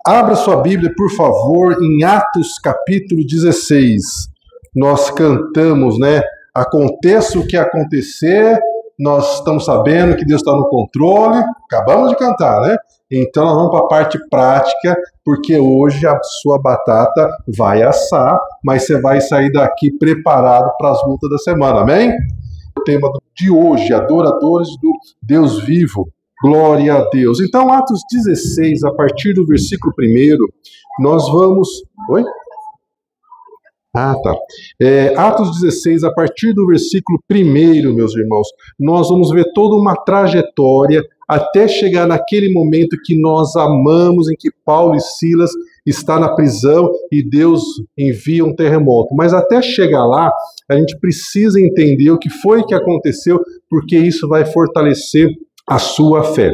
Abra sua Bíblia, por favor, em Atos capítulo 16. Nós cantamos, né? Aconteça o que acontecer, nós estamos sabendo que Deus está no controle. Acabamos de cantar, né? Então nós vamos para a parte prática, porque hoje a sua batata vai assar, mas você vai sair daqui preparado para as lutas da semana, amém? O tema de hoje, adoradores do Deus vivo. Glória a Deus. Então, Atos 16, a partir do versículo 1, nós vamos... Oi? Atos 16, a partir do versículo 1, meus irmãos, nós vamos ver toda uma trajetória até chegar naquele momento que nós amamos, em que Paulo e Silas estão na prisão e Deus envia um terremoto. Mas até chegar lá, a gente precisa entender o que foi que aconteceu, porque isso vai fortalecer a sua fé.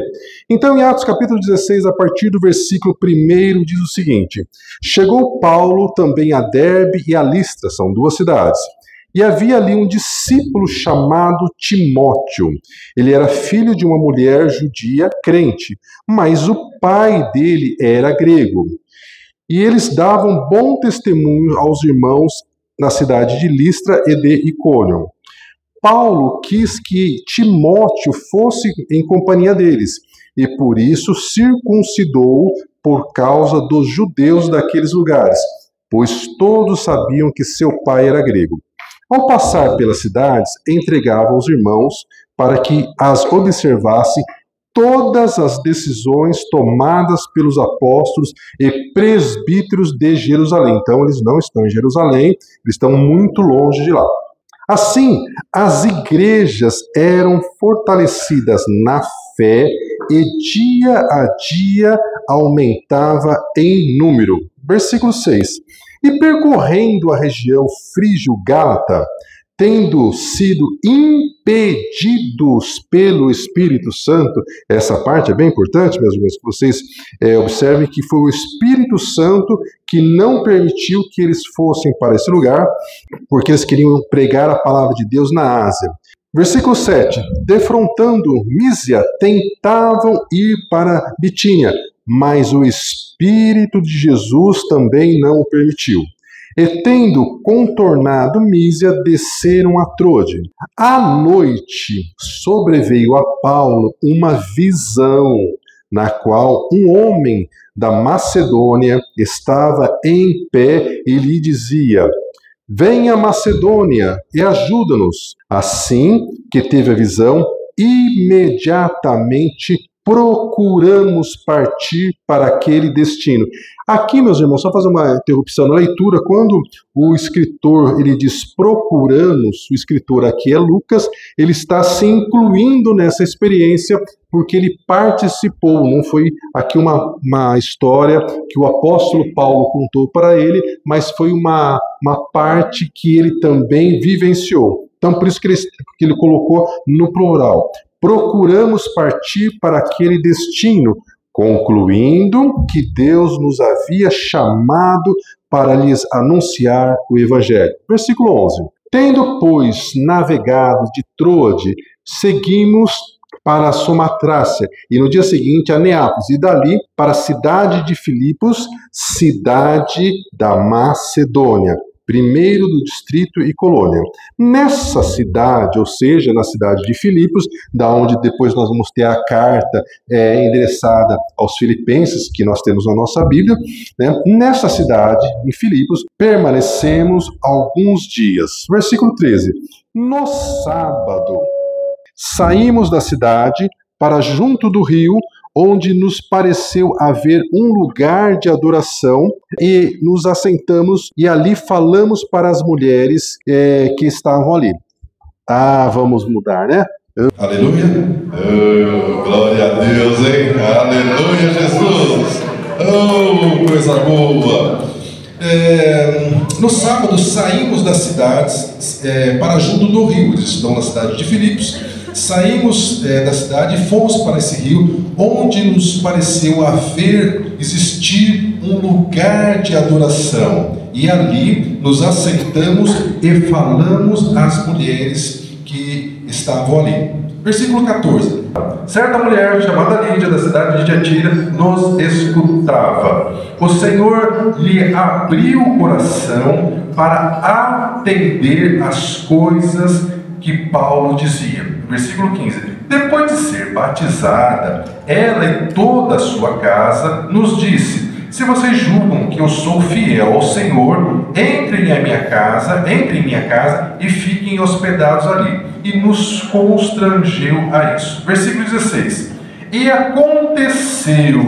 Então, em Atos capítulo 16, a partir do versículo 1, diz o seguinte: chegou Paulo também a Derbe e a Listra, são duas cidades, e havia ali um discípulo chamado Timóteo. Ele era filho de uma mulher judia crente, mas o pai dele era grego. E eles davam bom testemunho aos irmãos na cidade de Listra e de Icônio. Paulo quis que Timóteo fosse em companhia deles, e por isso circuncidou por causa dos judeus daqueles lugares, pois todos sabiam que seu pai era grego. Ao passar pelas cidades, entregava aos irmãos para que as observassem todas as decisões tomadas pelos apóstolos e presbíteros de Jerusalém. Então, eles não estão em Jerusalém, eles estão muito longe de lá. Assim, as igrejas eram fortalecidas na fé e dia a dia aumentava em número. Versículo 6. E percorrendo a região frígio-gálata, tendo sido impedidos pelo Espírito Santo, essa parte é bem importante, meus irmãos, que vocês observem que foi o Espírito Santo que não permitiu que eles fossem para esse lugar, porque eles queriam pregar a palavra de Deus na Ásia. Versículo 7. Defrontando Mísia, tentavam ir para Bitínia, mas o Espírito de Jesus também não o permitiu. E tendo contornado Mísia, desceram a Trode. À noite sobreveio a Paulo uma visão, na qual um homem da Macedônia estava em pé e lhe dizia: venha a Macedônia e ajuda-nos. Assim que teve a visão, imediatamente procuramos partir para aquele destino. Aqui, meus irmãos, só fazer uma interrupção na leitura, quando o escritor ele diz procuramos, o escritor aqui é Lucas, ele está se incluindo nessa experiência porque ele participou, não foi aqui uma história que o apóstolo Paulo contou para ele, mas foi uma parte que ele também vivenciou. Então, por isso que ele colocou no plural. Procuramos partir para aquele destino, concluindo que Deus nos havia chamado para lhes anunciar o Evangelho. Versículo 11. Tendo, pois, navegado de Troade, seguimos para a Samotracia, e no dia seguinte a Neápolis, e dali para a cidade de Filipos, cidade da Macedônia, primeiro do distrito e colônia. Nessa cidade, ou seja, na cidade de Filipos, da onde depois nós vamos ter a carta endereçada aos filipenses, que nós temos na nossa Bíblia, né? Nessa cidade, em Filipos, permanecemos alguns dias. Versículo 13. No sábado, saímos da cidade para junto do rio, onde nos pareceu haver um lugar de adoração, e nos assentamos e ali falamos para as mulheres que estavam ali. Vamos mudar, né? Aleluia! Oh, glória a Deus, hein? Aleluia, Jesus! Oh, coisa boa! No sábado saímos das cidades para junto do rio. Eles estão na cidade de Filipos. Saímos da cidade e fomos para esse rio, onde nos pareceu existir um lugar de adoração. E ali nos assentamos e falamos às mulheres que estavam ali. Versículo 14. Certa mulher, chamada Lídia, da cidade de Tiatira, nos escutava. O Senhor lhe abriu o coração para atender às coisas que Paulo dizia. Versículo 15. Depois de ser batizada, ela e toda a sua casa nos disse: se vocês julgam que eu sou fiel ao Senhor, entrem em minha casa e fiquem hospedados ali. E nos constrangeu a isso. Versículo 16. E aconteceu,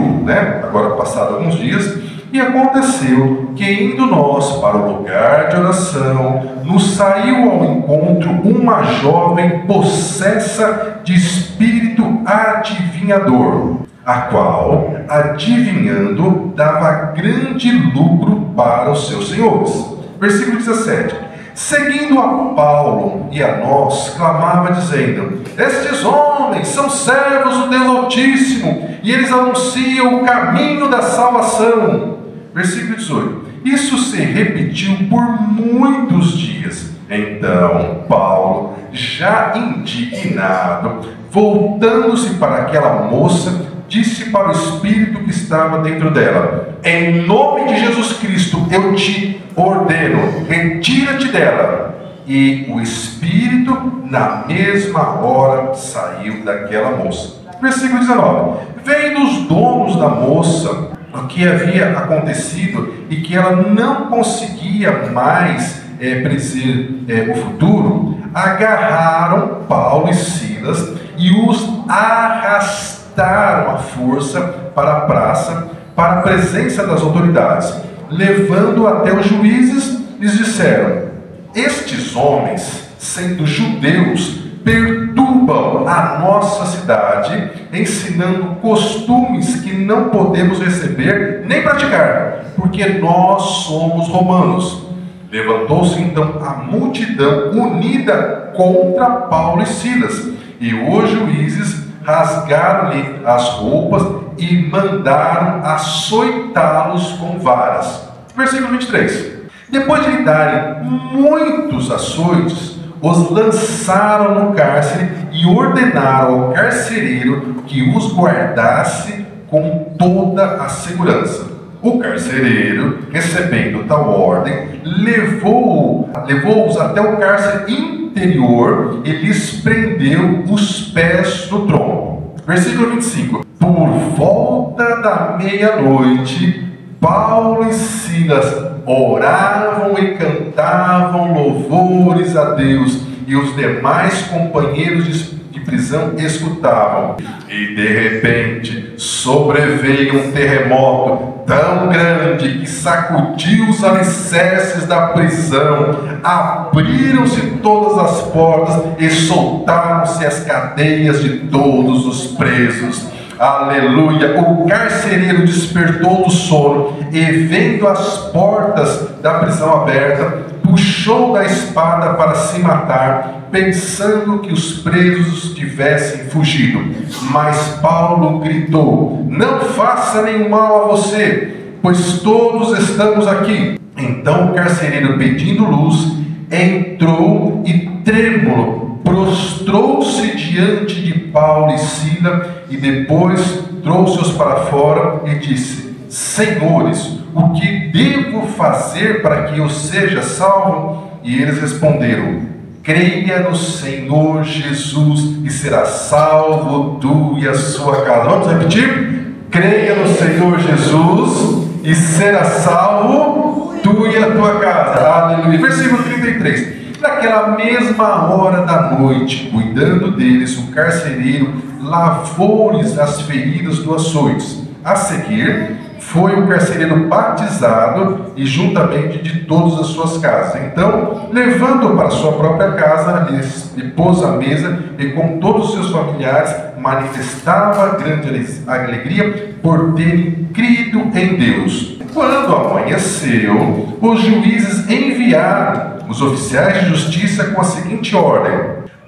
agora passado alguns dias, e aconteceu que, indo nós para o lugar de oração, nos saiu ao encontro uma jovem possessa de espírito adivinhador, a qual, adivinhando, dava grande lucro para os seus senhores. Versículo 17. Seguindo a Paulo e a nós, clamava dizendo: estes homens são servos do Deus Altíssimo, e eles anunciam o caminho da salvação. Versículo 18. Isso se repetiu por muitos dias. Então Paulo, já indignado, voltando-se para aquela moça, disse para o espírito que estava dentro dela: em nome de Jesus Cristo eu te ordeno, retira-te dela. E o espírito na mesma hora saiu daquela moça. Versículo 19. Vendo os donos da moça o que havia acontecido e que ela não conseguia mais predizer o futuro, agarraram Paulo e Silas e os arrastaram à força para a praça, para a presença das autoridades. Levando até os juízes, lhes disseram: estes homens, sendo judeus, perturbam a nossa cidade, ensinando costumes que não podemos receber nem praticar, porque nós somos romanos. Levantou-se então a multidão unida contra Paulo e Silas, e os juízes rasgaram-lhe as roupas e mandaram açoitá-los com varas. Versículo 23. Depois de lhe darem muitos açoites, os lançaram no cárcere e ordenaram ao carcereiro que os guardasse com toda a segurança. O carcereiro, recebendo tal ordem, levou-os até o cárcere interior e lhes prendeu os pés no tronco. Versículo 25. Por volta da meia-noite, Paulo e Silas oravam e cantavam louvores a Deus, e os demais companheiros de prisão escutavam. E de repente sobreveio um terremoto tão grande que sacudiu os alicerces da prisão, abriram-se todas as portas e soltaram-se as cadeias de todos os presos. Aleluia! O carcereiro despertou do sono e, vendo as portas da prisão aberta, puxou da espada para se matar, pensando que os presos tivessem fugido. Mas Paulo gritou: não faça nenhum mal a você, pois todos estamos aqui. Então o carcereiro, pedindo luz, entrou e, trêmulo, prostrou-se diante de Paulo e Silas, e depois trouxe-os para fora e disse: senhores, o que devo fazer para que eu seja salvo? E eles responderam: creia no Senhor Jesus e será salvo tu e a sua casa. Vamos repetir? Creia no Senhor Jesus e será salvo tu e a tua casa. Aleluia. Versículo 33. Naquela mesma hora da noite, cuidando deles, o carcereiro lavou-lhes as feridas do açoites. A seguir, foi o carcereiro batizado, e juntamente de todas as suas casas. Então, levando-o para sua própria casa, lhe pôs à mesa, e com todos os seus familiares manifestava grande alegria por terem crido em Deus. Quando amanheceu, os juízes enviaram os oficiais de justiça com a seguinte ordem: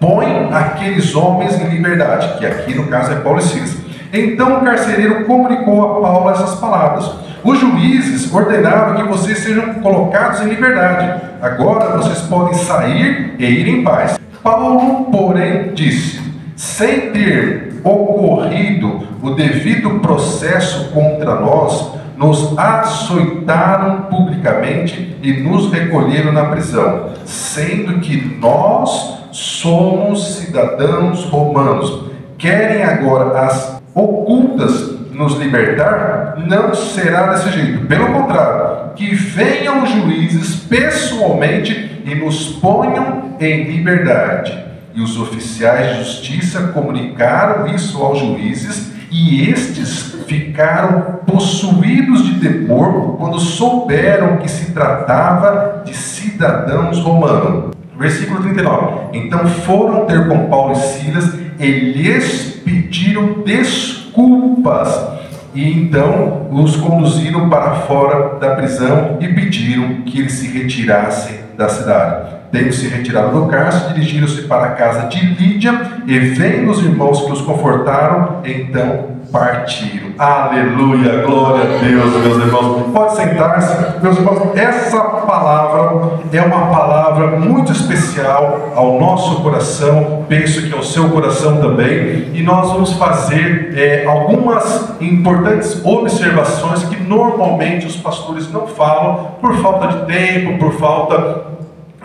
põe aqueles homens em liberdade, que aqui no caso é Paulo e Silas. Então o carcereiro comunicou a Paulo essas palavras: os juízes ordenaram que vocês sejam colocados em liberdade. Agora vocês podem sair e ir em paz. Paulo, porém, disse: sem ter ocorrido o devido processo contra nós, nos açoitaram publicamente e nos recolheram na prisão, sendo que nós somos cidadãos romanos. Querem agora as ocultas nos libertar? Não será desse jeito. Pelo contrário, que venham os juízes pessoalmente e nos ponham em liberdade. E os oficiais de justiça comunicaram isso aos juízes, e estes ficaram possuídos de temor quando souberam que se tratava de cidadãos romanos. Versículo 39. Então foram ter com Paulo e Silas e lhes pediram desculpas. E então os conduziram para fora da prisão e pediram que eles se retirassem da cidade. Tendo se retirado do cárcere, dirigiram-se para a casa de Lídia, e vendo os irmãos que os confortaram, então partiram. Aleluia, glória a Deus, meus irmãos. Pode sentar-se, meus irmãos. Essa palavra é uma palavra muito especial ao nosso coração, penso que ao seu coração também, e nós vamos fazer algumas importantes observações que normalmente os pastores não falam, por falta de tempo, por falta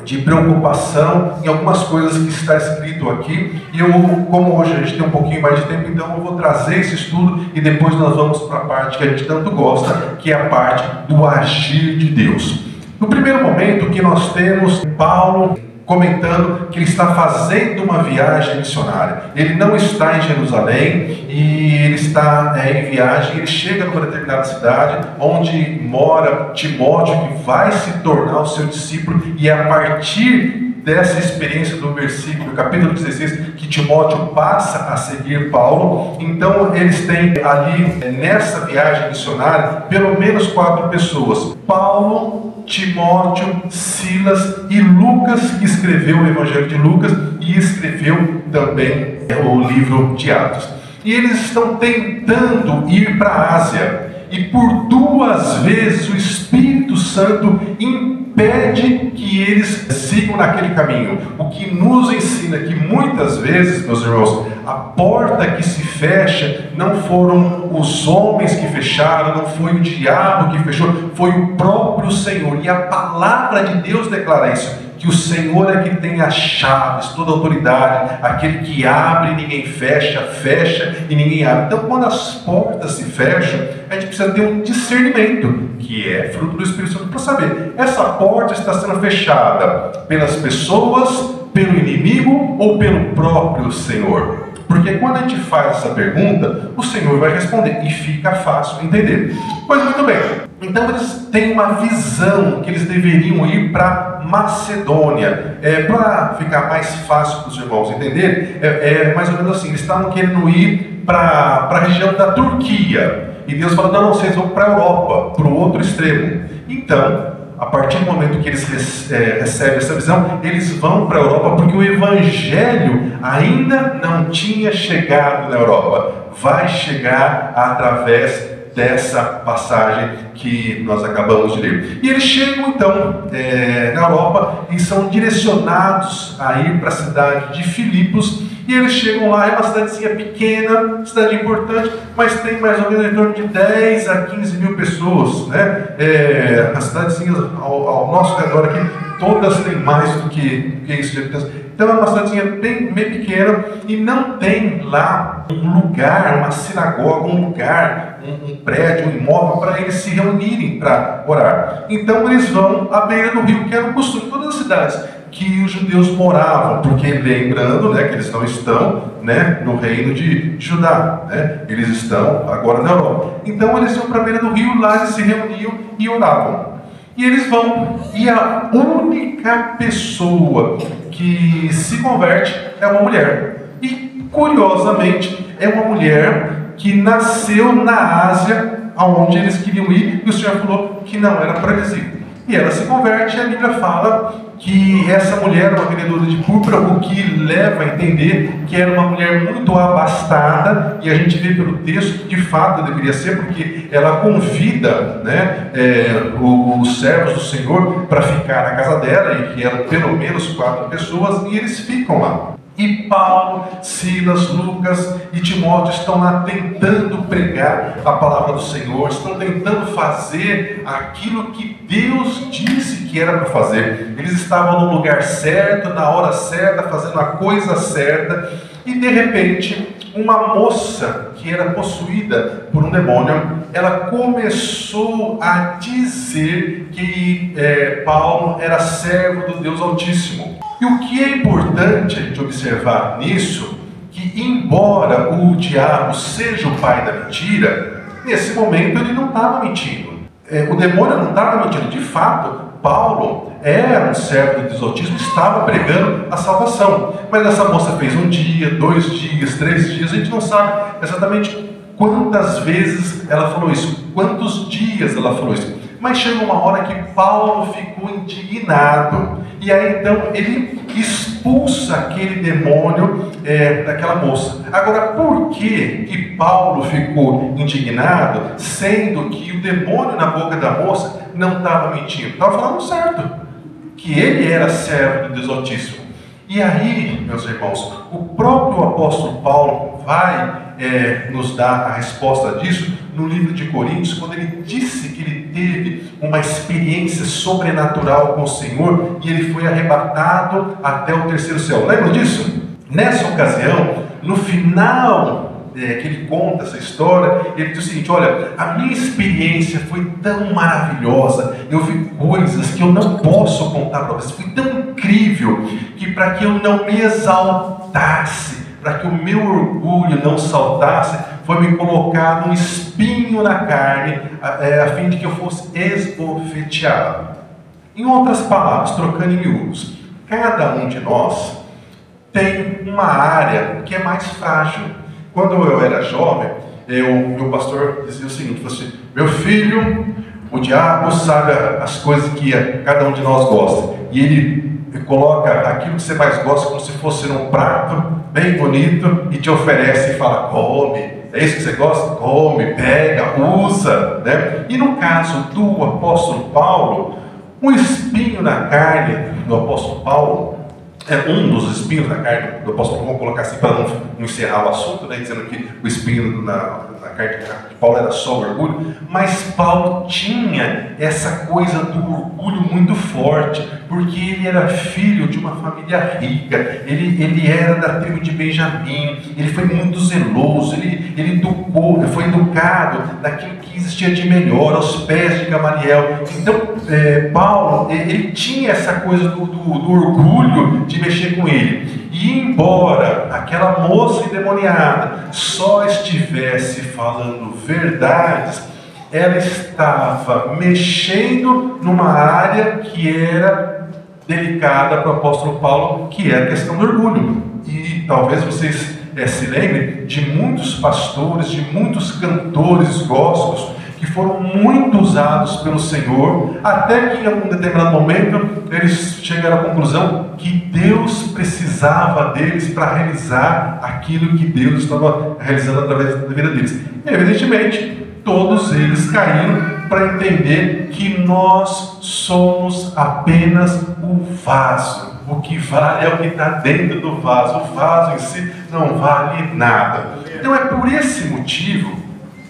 de preocupação em algumas coisas que está escrito aqui. E eu, como hoje a gente tem um pouquinho mais de tempo, então eu vou trazer esse estudo e depois nós vamos para a parte que a gente tanto gosta, que é a parte do agir de Deus. No primeiro momento que nós temos Paulo comentando que ele está fazendo uma viagem missionária. Ele não está em Jerusalém e ele está em viagem. Ele chega numa determinada cidade onde mora Timóteo, que vai se tornar o seu discípulo, e é a partir dessa experiência do versículo, do capítulo 16, que Timóteo passa a seguir Paulo. Então eles têm ali, nessa viagem missionária, pelo menos 4 pessoas: Paulo, Timóteo, Silas e Lucas, que escreveu o Evangelho de Lucas e escreveu também o livro de Atos. E eles estão tentando ir para a Ásia, e por 2 vezes o Espírito Santo impede que eles sigam naquele caminho. O que nos ensina que muitas vezes, meus irmãos, a porta que se fecha não foram os homens que fecharam, não foi o diabo que fechou, foi o próprio Senhor. E a palavra de Deus declara isso, que o Senhor é que tem as chaves, toda a autoridade, aquele que abre e ninguém fecha, fecha e ninguém abre. Então, quando as portas se fecham, a gente precisa ter um discernimento, que é fruto do Espírito Santo, para saber, essa porta está sendo fechada pelas pessoas, pelo inimigo ou pelo próprio Senhor? Porque quando a gente faz essa pergunta, o Senhor vai responder e fica fácil entender. Pois muito bem, então eles têm uma visão que eles deveriam ir para Macedônia. Para ficar mais fácil para os irmãos entenderem, mais ou menos assim, eles estavam querendo ir para a região da Turquia. E Deus falou: não, vocês vão para a Europa, para o outro extremo. Então, a partir do momento que eles recebem essa visão, eles vão para a Europa, porque o Evangelho ainda não tinha chegado na Europa. Vai chegar através dessa passagem que nós acabamos de ler. E eles chegam então na Europa e são direcionados a ir para a cidade de Filipos. E eles chegam lá, é uma cidadezinha pequena, cidade importante, mas tem mais ou menos em torno de 10 a 15 mil pessoas, né? As cidadezinhas ao nosso redor aqui, todas têm mais do que isso de habitantes. Então é uma cidadezinha bem pequena e não tem lá um lugar, uma sinagoga, um lugar, um prédio, um imóvel para eles se reunirem para orar. Então eles vão à beira do rio, que era o costume de todas as cidades que os judeus moravam, porque lembrando, né, que eles não estão, né, no reino de Judá, né, eles estão agora na Europa. Então eles iam para a beira do rio, lá eles se reuniam e oravam. E eles vão, e a única pessoa que se converte é uma mulher. E curiosamente é uma mulher que nasceu na Ásia, aonde eles queriam ir, e o Senhor falou que não era para eles ir. E ela se converte, e a Bíblia fala que essa mulher era uma vendedora de púrpura, o que leva a entender que era uma mulher muito abastada, e a gente vê pelo texto que de fato deveria ser, porque ela convida, né, os servos do Senhor para ficar na casa dela, e que eram pelo menos 4 pessoas, e eles ficam lá. E Paulo, Silas, Lucas e Timóteo estão lá tentando pregar a palavra do Senhor, estão tentando fazer aquilo que Deus disse que era para fazer. Eles estavam no lugar certo, na hora certa, fazendo a coisa certa, e de repente uma moça que era possuída por um demônio, ela começou a dizer que Paulo era servo do Deus Altíssimo. E o que é importante de observar nisso, que embora o diabo seja o pai da mentira, nesse momento ele não estava mentindo. O demônio não estava mentindo. De fato, Paulo era um servo do Deus Altíssimo, estava pregando a salvação. Mas essa moça fez 1 dia, 2 dias, 3 dias, a gente não sabe exatamente quantas vezes ela falou isso, quantos dias ela falou isso. Mas chegou uma hora que Paulo ficou indignado. E aí então ele expulsa aquele demônio daquela moça. Agora, por que Paulo ficou indignado, sendo que o demônio na boca da moça não estava mentindo? Estava falando certo, que ele era servo do Deus Altíssimo. E aí, meus irmãos, o próprio apóstolo Paulo vai nos dar a resposta disso no livro de Coríntios, quando ele disse que ele teve uma experiência sobrenatural com o Senhor e ele foi arrebatado até o 3º céu. Lembra disso? Nessa ocasião, no final que ele conta essa história, ele diz o seguinte: olha, a minha experiência foi tão maravilhosa, eu vi coisas que eu não posso contar para vocês, foi tão incrível, que para que eu não me exaltasse, para que o meu orgulho não saltasse, foi me colocado um espinho na carne, a fim de que eu fosse esbofeteado. Em outras palavras, trocando em miúdos, cada um de nós tem uma área que é mais frágil. Quando eu era jovem, meu pastor dizia o seguinte, assim: meu filho, o diabo sabe as coisas que cada um de nós gosta, e ele coloca aquilo que você mais gosta como se fosse num prato bem bonito e te oferece e fala: come, é isso que você gosta? Come, pega, usa, né? E no caso do apóstolo Paulo, um espinho na carne do apóstolo Paulo, um dos espinhos na carne do apóstolo Paulo, vamos colocar assim para não encerrar o assunto, né, dizendo que o espinho na carne de Paulo era só o orgulho, mas Paulo tinha essa coisa do orgulho muito forte, porque ele era filho de uma família rica, ele era da tribo de Benjamim, ele foi muito zeloso, ele foi educado naquilo que existia de melhor, aos pés de Gamaliel. Então, Paulo, ele tinha essa coisa do orgulho de mexer com ele. E embora aquela moça endemoniada só estivesse falando verdades, ela estava mexendo numa área que era delicada para o apóstolo Paulo, que é a questão do orgulho. E talvez vocês se lembrem de muitos pastores, de muitos cantores gospels, que foram muito usados pelo Senhor, até que em algum determinado momento eles chegaram à conclusão que Deus precisava deles para realizar aquilo que Deus estava realizando através da vida deles. E, evidentemente, todos eles caíram para entender que nós somos apenas o vaso. O que vale é o que está dentro do vaso. O vaso em si não vale nada. Então é por esse motivo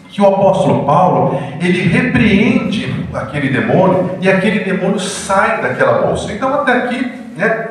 que o apóstolo Paulo, ele repreende aquele demônio, e aquele demônio sai daquela moça. Então até aqui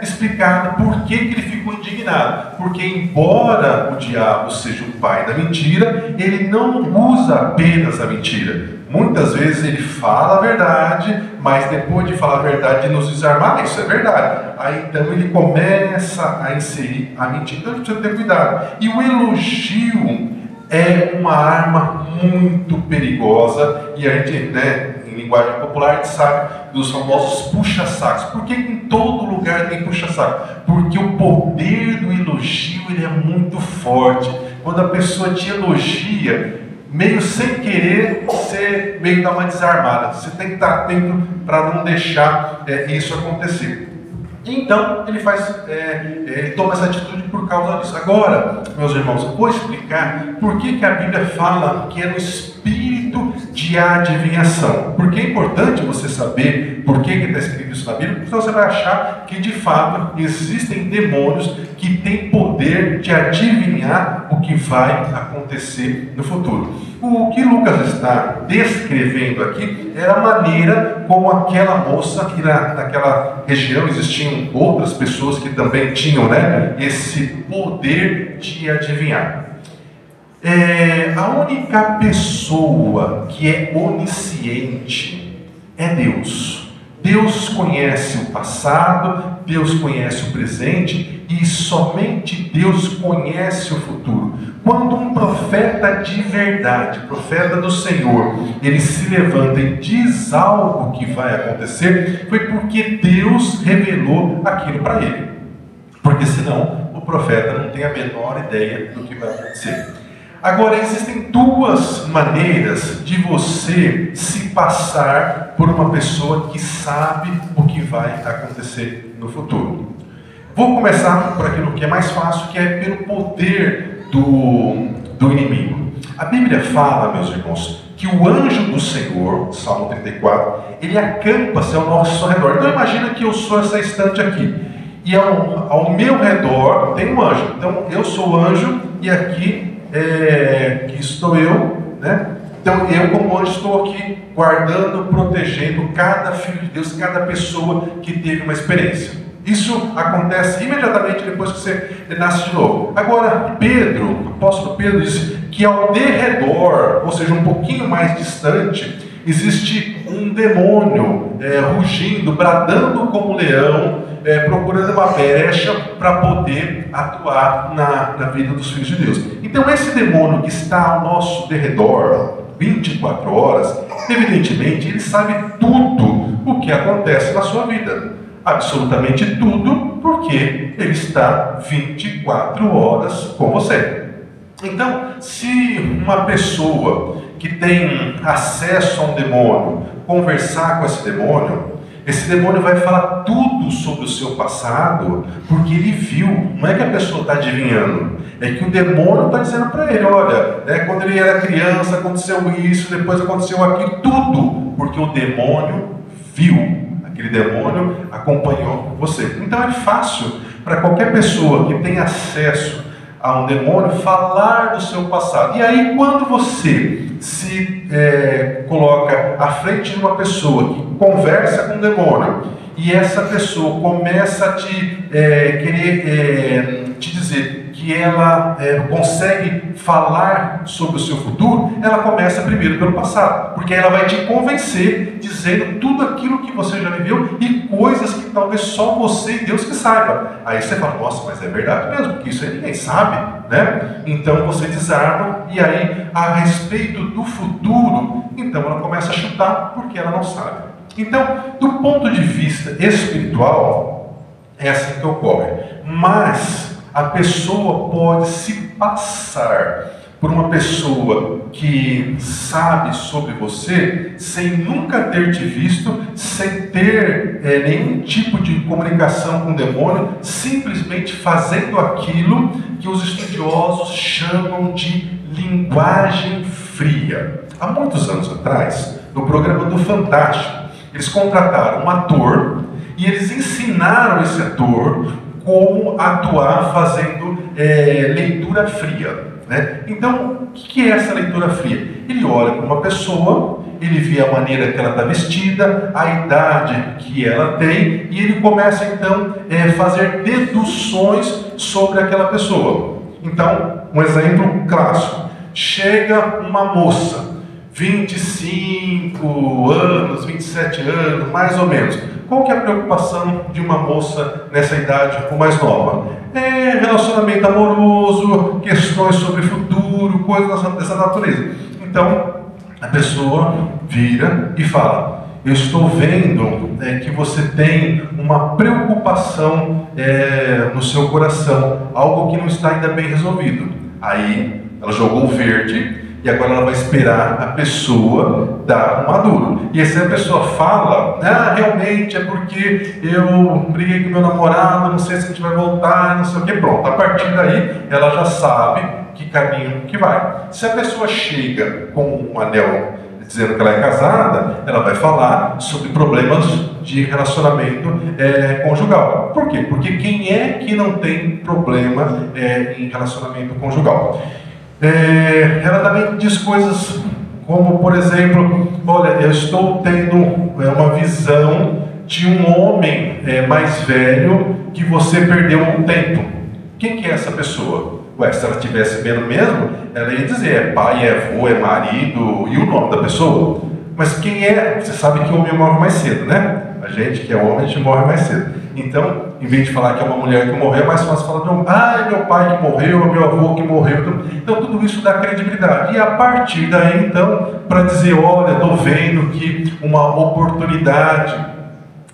explicado por que ele ficou indignado. Porque embora o diabo seja o pai da mentira, ele não usa apenas a mentira. Muitas vezes ele fala a verdade, mas depois de falar a verdade, de nos desarmar, isso é verdade. Aí então ele começa a inserir a mentira. Então a gente precisa ter cuidado. E o elogio é uma arma muito perigosa, e a gente, em linguagem popular, a gente sabe dos famosos puxa-sacos. Por que em todo lugar tem puxa-saco? Porque o poder do elogio ele é muito forte. Quando a pessoa te elogia, meio sem querer, você meio dá uma desarmada. Você tem que estar atento para não deixar isso acontecer. Então, ele toma essa atitude por causa disso. Agora, meus irmãos, eu vou explicar por que a Bíblia fala que é no espírito de adivinhação. Porque é importante você saber por que está escrito isso isso na Bíblia, então você vai achar que de fato existem demônios que têm poder de adivinhar o que vai acontecer no futuro. O que Lucas está descrevendo aqui é a maneira como aquela moça, que naquela região existiam outras pessoas que também tinham, né, esse poder de adivinhar. A única pessoa que é onisciente é Deus. Deus conhece o passado, Deus conhece o presente e somente Deus conhece o futuro. Quando um profeta de verdade, profeta do Senhor, ele se levanta e diz algo que vai acontecer, foi porque Deus revelou aquilo para ele. Porque senão o profeta não tem a menor ideia do que vai acontecer. Agora, existem duas maneiras de você se passar por uma pessoa que sabe o que vai acontecer no futuro. Vou começar por aquilo que é mais fácil, que é pelo poder do inimigo. A Bíblia fala, meus irmãos, que o anjo do Senhor, Salmo 34, ele acampa-se ao nosso redor. Então imagina que eu sou essa estante aqui, e ao meu redor tem um anjo. Então eu sou o anjo, e aqui que estou eu, né? Então eu como anjo estou aqui guardando, protegendo cada filho de Deus, cada pessoa que teve uma experiência. Isso acontece imediatamente depois que você nasce de novo. Agora Pedro, o apóstolo Pedro diz que ao derredor, ou seja, um pouquinho mais distante, existe um demônio rugindo, bradando como um leão, procurando uma brecha para poder atuar na vida dos filhos de Deus. Então esse demônio que está ao nosso derredor 24 horas, evidentemente ele sabe tudo o que acontece na sua vida, absolutamente tudo, porque ele está 24 horas com você. Então, se uma pessoa que tem acesso a um demônio conversar com esse demônio vai falar tudo sobre o seu passado, porque ele viu. Não é que a pessoa está adivinhando, é que o demônio está dizendo para ele: olha, quando ele era criança aconteceu isso, depois aconteceu aquilo, tudo, porque o demônio viu, aquele demônio acompanhou você. Então é fácil para qualquer pessoa que tem acesso a um demônio falar do seu passado. E aí, quando você se coloca à frente de uma pessoa que conversa com o demônio, e essa pessoa começa a querer te dizer que ela consegue falar sobre o seu futuro, ela começa primeiro pelo passado, porque ela vai te convencer dizendo tudo aquilo que você já viveu e coisas que talvez só você e Deus que saiba. Aí você fala: nossa, mas é verdade mesmo, porque isso aí ninguém sabe, né? Então você desarma, e aí a respeito do futuro, então ela começa a chutar porque ela não sabe. Então, do ponto de vista espiritual, é assim que ocorre. Mas a pessoa pode se passar por uma pessoa que sabe sobre você sem nunca ter te visto, sem ter nenhum tipo de comunicação com o demônio, simplesmente fazendo aquilo que os estudiosos chamam de linguagem fria. Há muitos anos atrás, no programa do Fantástico, eles contrataram um ator e eles ensinaram esse ator como atuar fazendo leitura fria, né? Então, o que é essa leitura fria? Ele olha para uma pessoa, ele vê a maneira que ela está vestida, a idade que ela tem, e ele começa então a fazer deduções sobre aquela pessoa. Então, um exemplo clássico: chega uma moça, 25 anos, 27 anos, mais ou menos. Qual que é a preocupação de uma moça nessa idade ou mais nova? Relacionamento amoroso, questões sobre futuro, coisas dessa natureza. Então, a pessoa vira e fala: eu estou vendo que você tem uma preocupação no seu coração, algo que não está ainda bem resolvido. Aí, ela jogou o verde, e agora ela vai esperar a pessoa dar um maduro. E se a pessoa fala: realmente é porque eu briguei com meu namorado, não sei se a gente vai voltar, não sei o que, pronto. A partir daí, ela já sabe que caminho que vai. Se a pessoa chega com um anel dizendo que ela é casada, ela vai falar sobre problemas de relacionamento conjugal. Por quê? Porque quem é que não tem problema em relacionamento conjugal? Ela também diz coisas como, por exemplo, olha, eu estou tendo uma visão de um homem mais velho que você perdeu um tempo. Quem que é essa pessoa? Ué, se ela estivesse vendo mesmo, ela ia dizer, é pai, é avô, é marido, e o nome da pessoa. Mas quem é? Você sabe que o homem morre mais cedo, né? A gente que é homem, a gente morre mais cedo. Então, em vez de falar que é uma mulher que morreu, é mais fácil falar, é meu pai que morreu, é meu avô que morreu. Então, tudo isso dá credibilidade. E a partir daí, então, para dizer, olha, estou vendo que uma oportunidade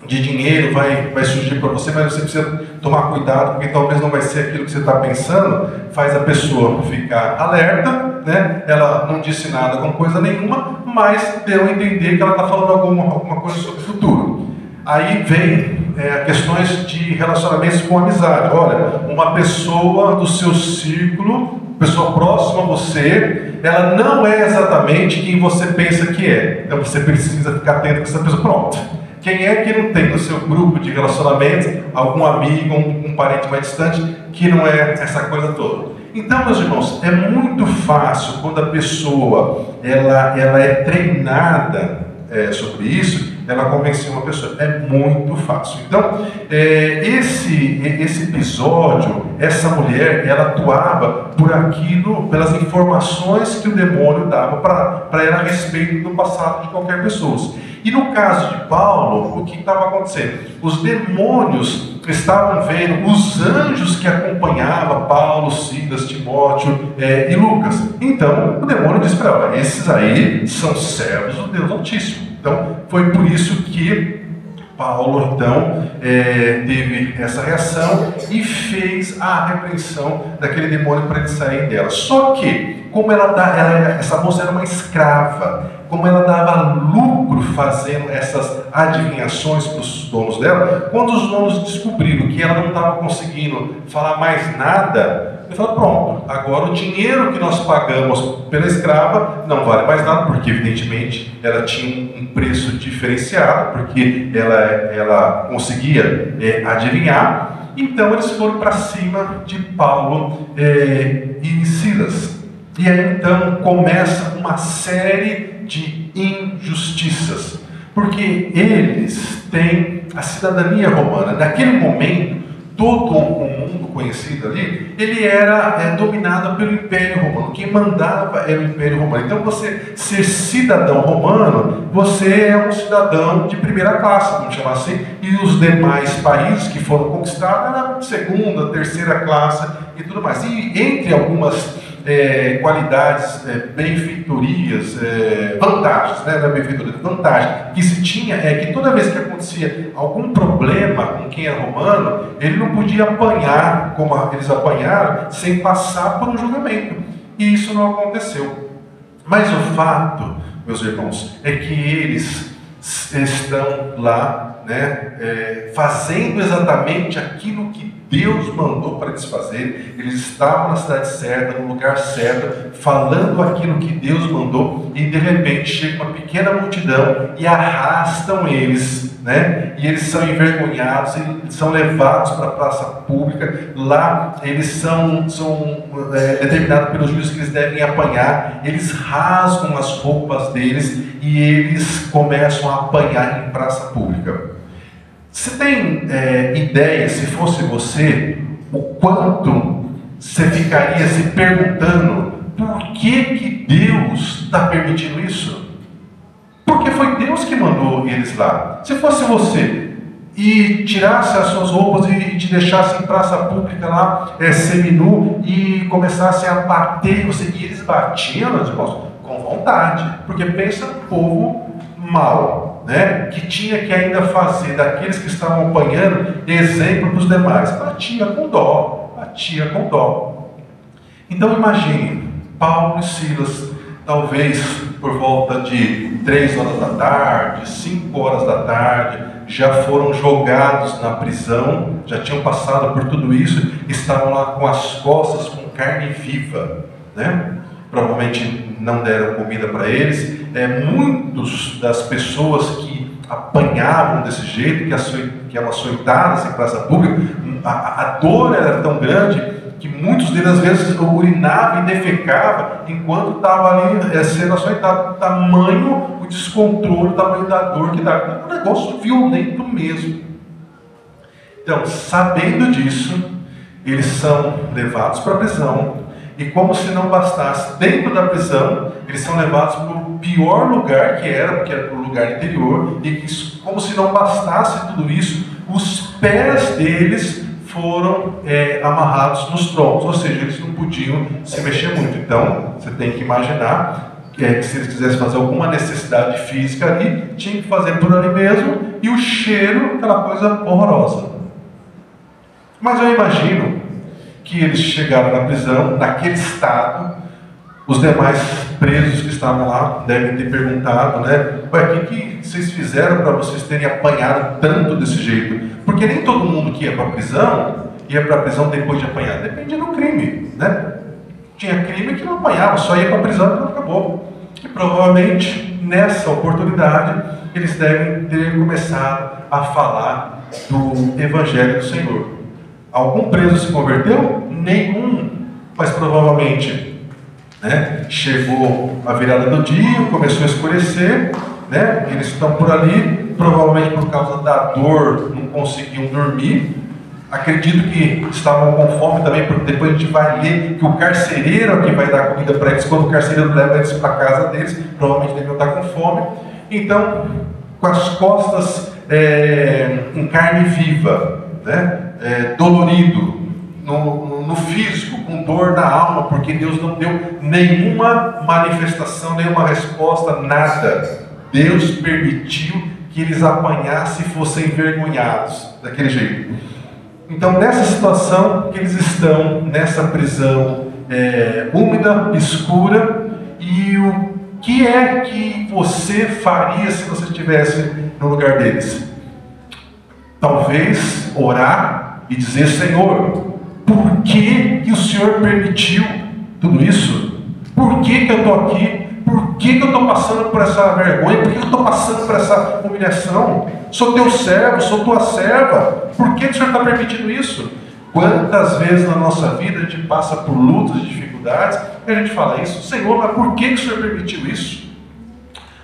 de dinheiro vai surgir para você, mas você precisa tomar cuidado, porque talvez não vai ser aquilo que você está pensando, faz a pessoa ficar alerta, né? Ela não disse nada com coisa nenhuma, mas deu a entender que ela está falando alguma coisa sobre o futuro. Aí vem questões de relacionamentos com amizade. Olha, uma pessoa do seu círculo, pessoa próxima a você, ela não é exatamente quem você pensa que é. Então você precisa ficar atento com essa pessoa. Pronto. Quem é que não tem no seu grupo de relacionamentos algum amigo, um parente mais distante, que não é essa coisa toda? Então, meus irmãos, é muito fácil quando a pessoa ela é treinada sobre isso, ela convencer uma pessoa. É muito fácil. Então, esse episódio, essa mulher, ela atuava por aquilo, pelas informações que o demônio dava para ela a respeito do passado de qualquer pessoa. E no caso de Paulo, o que estava acontecendo? Os demônios estavam vendo os anjos que acompanhavam Paulo, Silas, Timóteo e Lucas. Então, o demônio disse para ela, esses aí são servos do Deus Altíssimo. Então, foi por isso que Paulo, então, teve essa reação e fez a repreensão daquele demônio para ele sair dela. Só que, como essa moça era uma escrava, como ela dava lucro fazendo essas adivinhações para os donos dela, quando os donos descobriram que ela não estava conseguindo falar mais nada, ele falou, pronto, agora o dinheiro que nós pagamos pela escrava não vale mais nada, porque evidentemente ela tinha um preço diferenciado, porque ela conseguia adivinhar. Então eles foram para cima de Paulo e Silas. E aí então começa uma série de injustiças, porque eles têm a cidadania romana. Naquele momento, todo o mundo conhecido ali, ele era dominado pelo Império Romano. Quem mandava era o Império Romano. Então, você ser cidadão romano, você é um cidadão de primeira classe, vamos chamar assim, e os demais países que foram conquistados eram segunda, terceira classe e tudo mais. E entre algumas qualidades, benfeitorias, vantagens, né? Não é benfeitoria, vantagem que se tinha é que toda vez que acontecia algum problema com quem era romano, ele não podia apanhar como eles apanharam sem passar por um julgamento, e isso não aconteceu. Mas o fato, meus irmãos, é que eles estão lá, né, fazendo exatamente aquilo que Deus mandou para eles fazerem. Eles estavam na cidade certa, no lugar certo, falando aquilo que Deus mandou, e de repente chega uma pequena multidão e arrastam eles, né? E eles são envergonhados, eles são levados para a praça pública. Lá eles são determinados pelos juízes que eles devem apanhar. Eles rasgam as roupas deles e eles começam a apanhar em praça pública. Você tem ideia, se fosse você, o quanto você ficaria se perguntando por que Deus está permitindo isso? Porque foi Deus que mandou eles lá. Se fosse você e tirasse as suas roupas e te deixasse em praça pública lá, seminu, e começasse a bater em você, e eles batiam, meus irmãos, com vontade, porque pensa no povo mau, né? Que tinha que ainda fazer daqueles que estavam apanhando exemplo para os demais. Batia com dó, batia com dó. Então imagine, Paulo e Silas, talvez por volta de 3 horas da tarde, 5 horas da tarde, já foram jogados na prisão, já tinham passado por tudo isso, estavam lá com as costas com carne viva, né? provavelmente não deram comida para eles. Muitos das pessoas que apanhavam desse jeito, que eram açoitadas em praça pública, a dor era tão grande que muitos deles às vezes urinavam e defecavam enquanto estava ali sendo açoitado. Tamanho o descontrole, o tamanho da dor que dá. Um negócio violento mesmo. Então, sabendo disso, eles são levados para a prisão, e como se não bastasse, dentro da prisão, eles são levados para o pior lugar que era, porque era o lugar interior, e que, como se não bastasse tudo isso, os pés deles foram amarrados nos troncos, ou seja, eles não podiam se mexer muito. Então, você tem que imaginar que se eles quisessem fazer alguma necessidade física ali, tinha que fazer por ali mesmo, e o cheiro, aquela coisa horrorosa. Mas eu imagino que eles chegaram na prisão, naquele estado, os demais presos que estavam lá devem ter perguntado, né? O que vocês fizeram para vocês terem apanhado tanto desse jeito? Porque nem todo mundo que ia para a prisão depois de apanhar. Dependia do crime, né? Tinha crime que não apanhava, só ia para a prisão e não acabou. E provavelmente, nessa oportunidade, eles devem ter começado a falar do Evangelho do Senhor. Algum preso se converteu? Nenhum. Mas provavelmente, né, chegou a virada do dia, começou a escurecer, né, eles estão por ali, provavelmente por causa da dor, não conseguiam dormir. Acredito que estavam com fome também, porque depois a gente vai ler que o carcereiro é que vai dar comida para eles. Quando o carcereiro leva eles para a casa deles, provavelmente deviam estar com fome. Então, com as costas em carne viva, né, dolorido, no físico, com dor na alma, porque Deus não deu nenhuma manifestação, nenhuma resposta, nada. Deus permitiu que eles apanhassem e fossem envergonhados daquele jeito. Então, nessa situação que eles estão, nessa prisão úmida, escura, e o que é que você faria se você estivesse no lugar deles? Talvez orar e dizer: Senhor, por que o Senhor permitiu tudo isso? Por que eu estou aqui? Por que eu estou passando por essa vergonha? Por que eu estou passando por essa humilhação? Sou teu servo, sou tua serva. Por que o Senhor está permitindo isso? Quantas vezes na nossa vida a gente passa por lutas e dificuldades e a gente fala isso: Senhor, mas por que o Senhor permitiu isso?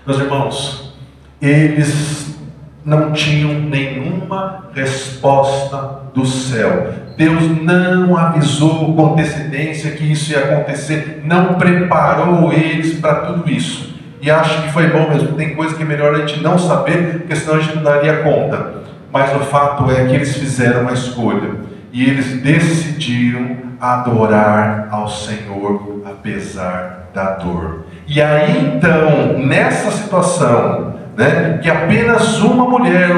Meus irmãos, eles não tinham nenhuma resposta do céu. Deus não avisou com antecedência que isso ia acontecer, não preparou eles para tudo isso. E acho que foi bom mesmo. Tem coisa que é melhor a gente não saber, porque senão a gente não daria conta. Mas o fato é que eles fizeram uma escolha, e eles decidiram adorar ao Senhor apesar da dor. E aí então, nessa situação, né, que apenas uma mulher,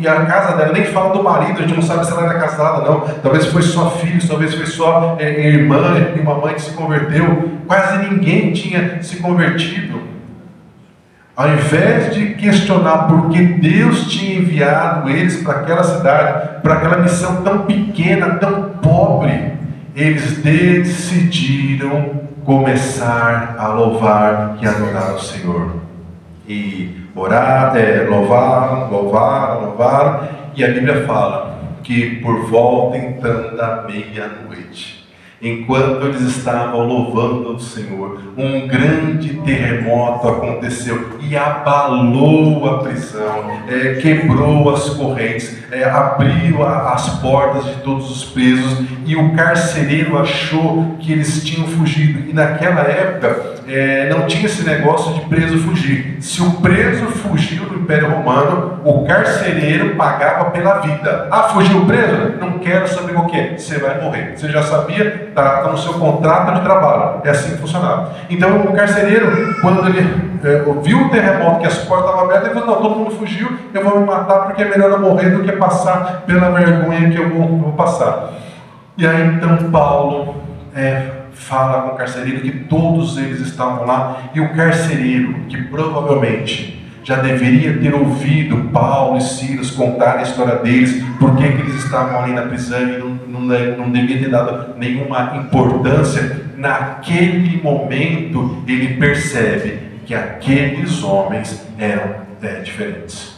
e a casa dela, nem fala do marido, a gente não sabe se ela era casada não, talvez foi só filhos, talvez foi só irmã e uma mãe que se converteu, quase ninguém tinha se convertido. Ao invés de questionar por que Deus tinha enviado eles para aquela cidade, para aquela missão tão pequena, tão pobre, eles decidiram começar a louvar e adorar o Senhor. E orar, louvaram, e a Bíblia fala que por volta então da meia-noite, enquanto eles estavam louvando ao Senhor, um grande terremoto aconteceu e abalou a prisão, quebrou as correntes, abriu as portas de todos os presos, e o carcereiro achou que eles tinham fugido. E naquela época não tinha esse negócio de preso fugir. Se o preso fugiu do Império Romano, o carcereiro pagava pela vida. Ah, fugiu o preso? Não quero saber o que. Você vai morrer. Você já sabia? Está no seu contrato de trabalho. É assim que funcionava. Então o carcereiro, quando ele viu o terremoto, que as portas estavam abertas, ele falou: não, todo mundo fugiu, eu vou me matar porque é melhor eu morrer do que passar pela vergonha que eu vou passar. E aí então Paulo fala com o carcereiro que todos eles estavam lá, e o carcereiro, que provavelmente já deveria ter ouvido Paulo e Silas contar a história deles, por que eles estavam ali na prisão e não devia ter dado nenhuma importância. Naquele momento ele percebe que aqueles homens eram diferentes.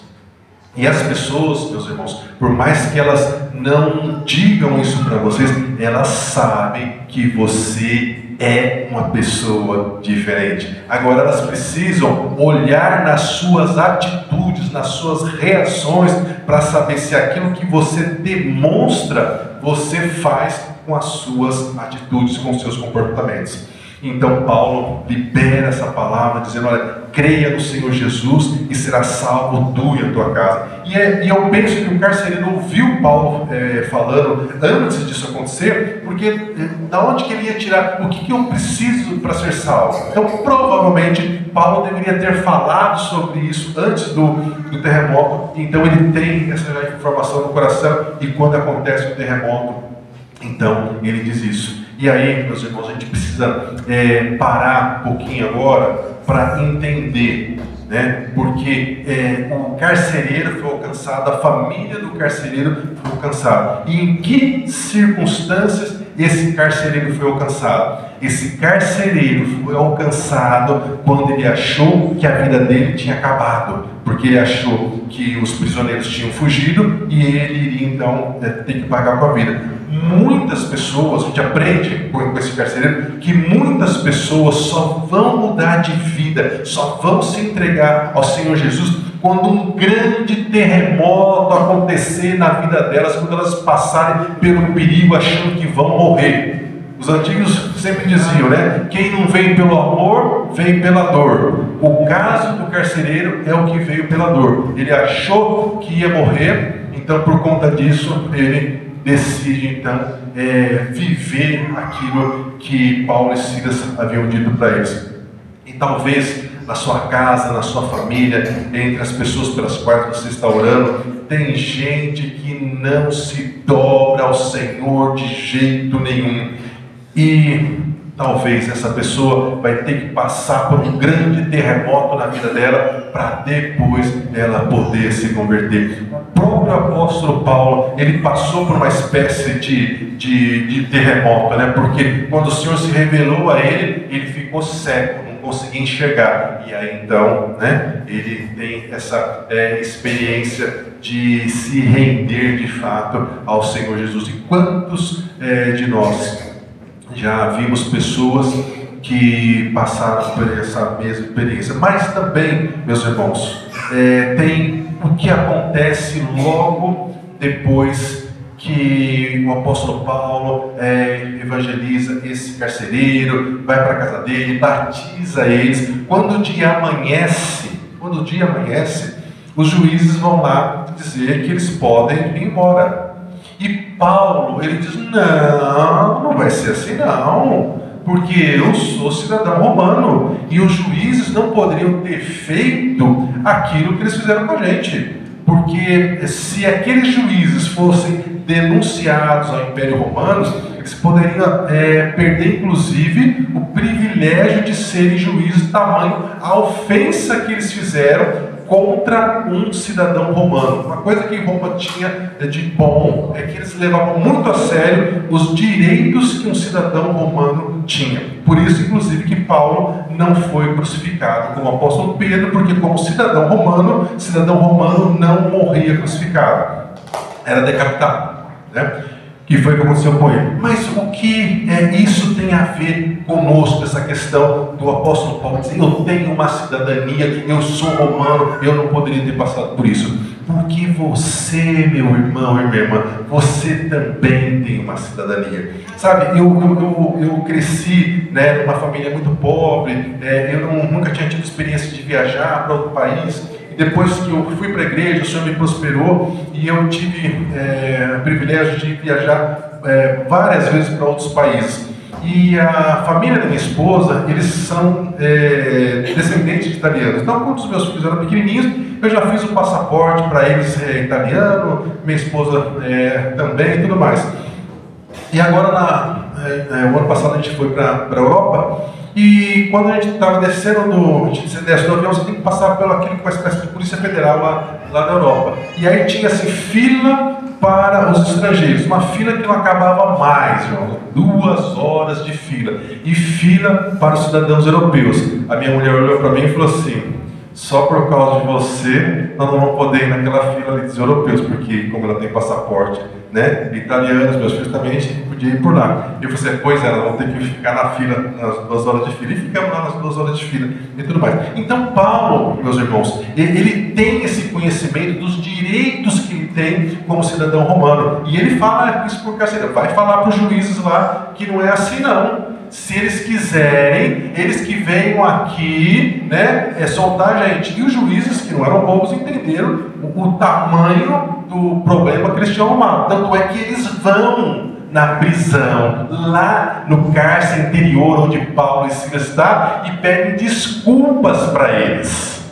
E as pessoas, meus irmãos, por mais que elas não digam isso para vocês, elas sabem que você é uma pessoa diferente. Agora elas precisam olhar nas suas atitudes, nas suas reações, para saber se aquilo que você demonstra, você faz com as suas atitudes, com os seus comportamentos. Então Paulo libera essa palavra dizendo: olha, creia no Senhor Jesus e será salvo tu e a tua casa. E eu penso que o carcereiro ouviu Paulo falando antes disso acontecer, porque da onde que ele ia tirar o que eu preciso para ser salvo? Então provavelmente Paulo deveria ter falado sobre isso antes do terremoto. Então ele tem essa informação no coração, e quando acontece o terremoto, então ele diz isso. E aí, meus irmãos, a gente precisa parar um pouquinho agora para entender, né? Porque o carcereiro foi alcançado, a família do carcereiro foi alcançada. E em que circunstâncias esse carcereiro foi alcançado? Esse carcereiro foi alcançado quando ele achou que a vida dele tinha acabado, porque ele achou que os prisioneiros tinham fugido e ele iria então ter que pagar com a vida. Muitas pessoas, a gente aprende com esse carcereiro, que muitas pessoas só vão mudar de vida, só vão se entregar ao Senhor Jesus quando um grande terremoto acontecer na vida delas, quando elas passarem pelo perigo achando que vão morrer. Os antigos sempre diziam, né? Quem não vem pelo amor, vem pela dor. O caso do carcereiro é o que veio pela dor. Ele achou que ia morrer, então por conta disso ele decide então viver aquilo que Paulo e Silas haviam dito para eles. E talvez na sua casa, na sua família, entre as pessoas pelas quais você está orando, tem gente que não se dobra ao Senhor de jeito nenhum. E talvez essa pessoa vai ter que passar por um grande terremoto na vida dela para depois ela poder se converter. O próprio apóstolo Paulo, ele passou por uma espécie de terremoto, né? Porque quando o Senhor se revelou a ele, ele ficou cego, não conseguia enxergar. E aí então, né, ele tem essa experiência de se render de fato ao Senhor Jesus. E quantos de nós já vimos pessoas que passaram por essa mesma experiência? Mas também, meus irmãos, tem o que acontece logo depois que o apóstolo Paulo evangeliza esse carcereiro, vai para a casa dele, batiza eles. Quando o dia amanhece, os juízes vão lá dizer que eles podem ir embora. E Paulo, ele diz: não vai ser assim não, porque eu sou cidadão romano e os juízes não poderiam ter feito aquilo que eles fizeram com a gente, porque se aqueles juízes fossem denunciados ao Império Romano, eles poderiam perder inclusive o privilégio de serem juízes, tamanho a ofensa que eles fizeram contra um cidadão romano. Uma coisa que Roma tinha de bom é que eles levavam muito a sério os direitos que um cidadão romano tinha. Por isso, inclusive, que Paulo não foi crucificado como o apóstolo Pedro, porque como cidadão romano não morria crucificado, era decapitado, né? Que foi o que aconteceu com ele. Mas o que isso tem a ver conosco, essa questão do apóstolo Paulo dizer: eu tenho uma cidadania, eu sou romano, eu não poderia ter passado por isso? Porque você, meu irmão e minha irmã, você também tem uma cidadania. Sabe, eu cresci, né, numa família muito pobre, eu nunca tinha tido experiência de viajar para outro país. Depois que eu fui para a igreja, o Senhor me prosperou e eu tive o privilégio de viajar várias vezes para outros países. E a família da minha esposa, eles são descendentes de italianos. Então, quando os meus filhos eram pequenininhos, eu já fiz o passaporte para eles italiano, minha esposa também e tudo mais. E agora, o ano passado a gente foi para a Europa. E quando a gente estava descendo a gente desce do avião, você tem que passar pelo aquilo que é uma espécie de Polícia Federal lá na Europa. E aí tinha assim, fila para os estrangeiros, uma fila que não acabava mais, irmão. 2 horas de fila. E fila para os cidadãos europeus. A minha mulher olhou para mim e falou assim: só por causa de você, nós não vamos poder ir naquela fila ali dos europeus, porque como ela tem passaporte, né, italianos, meus filhos também, a gente podia ir por lá. Eu falei assim, pois é, nós vamos ter que ficar na fila nas 2 horas de fila, e ficamos lá nas 2 horas de fila e tudo mais. Então Paulo, meus irmãos, ele tem esse conhecimento dos direitos que ele tem como cidadão romano, e ele fala isso por causa, vai falar para os juízes lá que não é assim não. Se eles quiserem, eles que venham aqui, né, soltar a gente. E os juízes, que não eram bobos, entenderam o tamanho do problema que eles tinham arrumado. Tanto é que eles vão na prisão, lá no cárcere interior onde Paulo e Silas está, e pedem desculpas para eles.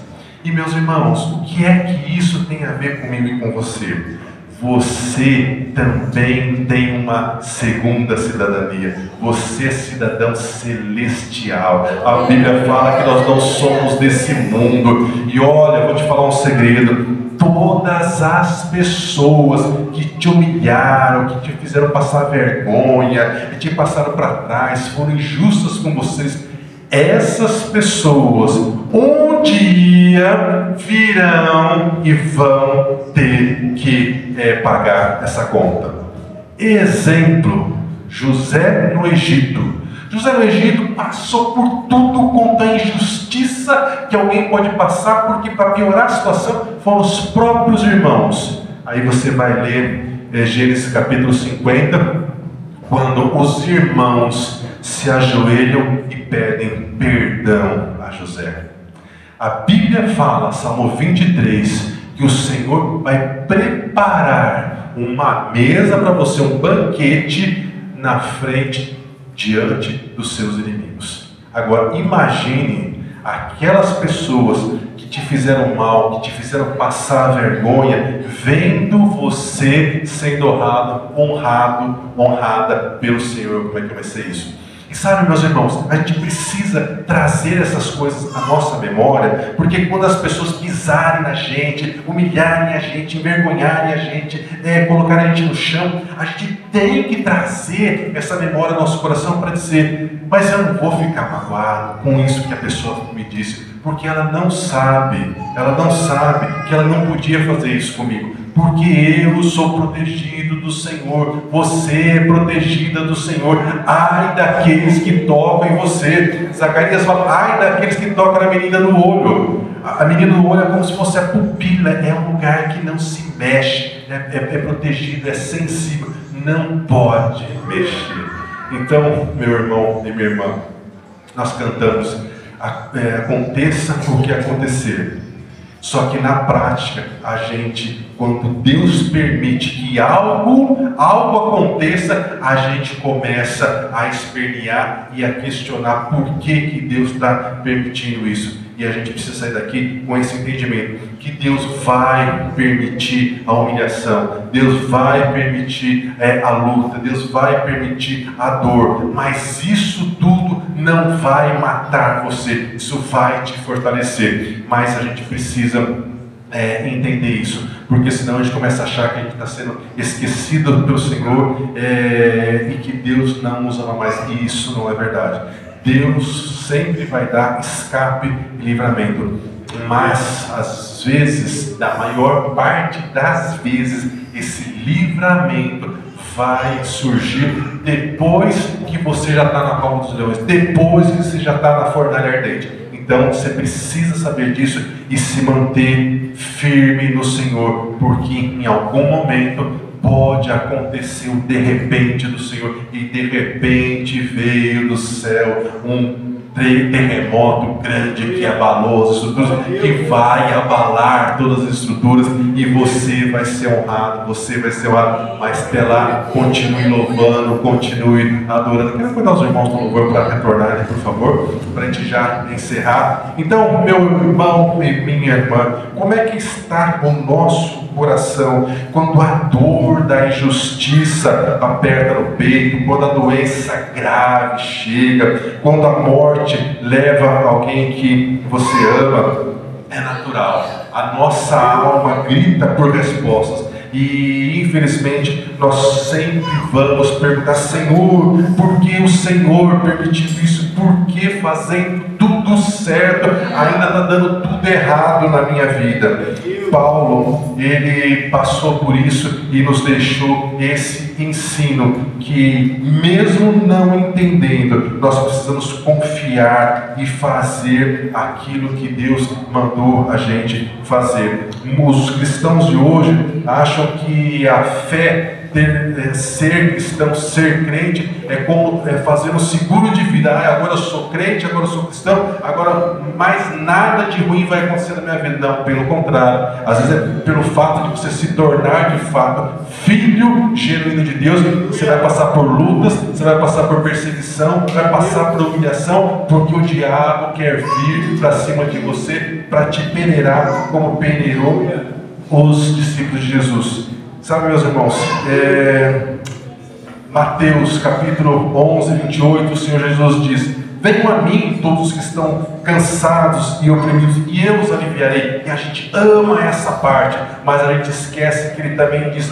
E meus irmãos, o que é que isso tem a ver comigo e com você? Você também tem uma segunda cidadania. Você é cidadão celestial. A Bíblia fala que nós não somos desse mundo. E olha, eu vou te falar um segredo. Todas as pessoas que te humilharam, que te fizeram passar vergonha, que te passaram para trás, foram injustas com vocês, essas pessoas um dia virão e vão ter que pagar essa conta. Exemplo, José no Egito. José no Egito passou por tudo quanto a injustiça que alguém pode passar, porque para piorar a situação foram os próprios irmãos. Aí você vai ler Gênesis capítulo 50, quando os irmãos se ajoelham e pedem perdão a José. A Bíblia fala, Salmo 23, que o Senhor vai preparar uma mesa para você, um banquete na frente, diante dos seus inimigos. Agora imagine aquelas pessoas que te fizeram mal, que te fizeram passar vergonha, vendo você sendo honrada pelo Senhor. Como é que vai ser isso? E sabe, meus irmãos, a gente precisa trazer essas coisas à nossa memória, porque quando as pessoas pisarem na gente, humilharem a gente, envergonharem a gente, colocarem a gente no chão, a gente tem que trazer essa memória ao nosso coração para dizer: mas eu não vou ficar magoado com isso que a pessoa me disse, porque ela não sabe que ela não podia fazer isso comigo. Porque eu sou protegido do Senhor, você é protegida do Senhor. Ai daqueles que tocam em você. Zacarias fala: ai daqueles que tocam na menina no olho. A menina no olho é como se fosse a pupila, é um lugar que não se mexe, é protegido, é sensível, não pode mexer. Então, meu irmão e minha irmã, nós cantamos: aconteça o que acontecer. Só que na prática, a gente, quando Deus permite que algo aconteça, a gente começa a espernear e a questionar por que Deus está permitindo isso. E a gente precisa sair daqui com esse entendimento, que Deus vai permitir a humilhação, Deus vai permitir a luta, Deus vai permitir a dor, mas isso tudo não vai matar você, isso vai te fortalecer. Mas a gente precisa entender isso, porque senão a gente começa a achar que a gente está sendo esquecido pelo Senhor e que Deus não nos ama mais, e isso não é verdade. Deus sempre vai dar escape e livramento, mas às vezes, da maior parte das vezes, esse livramento vai surgir depois que você já está na cova dos leões, depois que você já está na fornalha ardente. Então você precisa saber disso e se manter firme no Senhor, porque em algum momento pode acontecer o de repente do Senhor, e de repente veio do céu um terremoto grande que abalou as estruturas, que vai abalar todas as estruturas, e você vai ser honrado, mas até lá, continue louvando, continue adorando. Quero convidar os irmãos do louvor para retornarem, por favor, para a gente já encerrar. Então, meu irmão e minha irmã, como é que está o nosso coração quando a dor da injustiça aperta no peito, quando a doença grave chega, quando a morte morte leva alguém que você ama, é natural. A nossa alma grita por respostas. E infelizmente nós sempre vamos perguntar: Senhor, por que o Senhor permitiu isso? Por que fazendo tudo certo ainda está dando tudo errado na minha vida? Paulo, ele passou por isso e nos deixou esse ensino, que mesmo não entendendo, nós precisamos confiar e fazer aquilo que Deus mandou a gente fazer. Os cristãos de hoje acham que a fé, ser cristão, ser crente, é como fazer um seguro de vida. Agora eu sou crente, agora eu sou cristão, agora mais nada de ruim vai acontecer na minha vida. Não, pelo contrário. Às vezes é pelo fato de você se tornar de fato filho genuíno de Deus, você vai passar por lutas, você vai passar por perseguição, vai passar por humilhação, porque o diabo quer vir para cima de você para te peneirar, como peneirou os discípulos de Jesus. Sabe, meus irmãos, Mateus capítulo 11, 28, o Senhor Jesus diz: venham a mim todos os que estão cansados e oprimidos, e eu os aliviarei. E a gente ama essa parte, mas a gente esquece que ele também diz: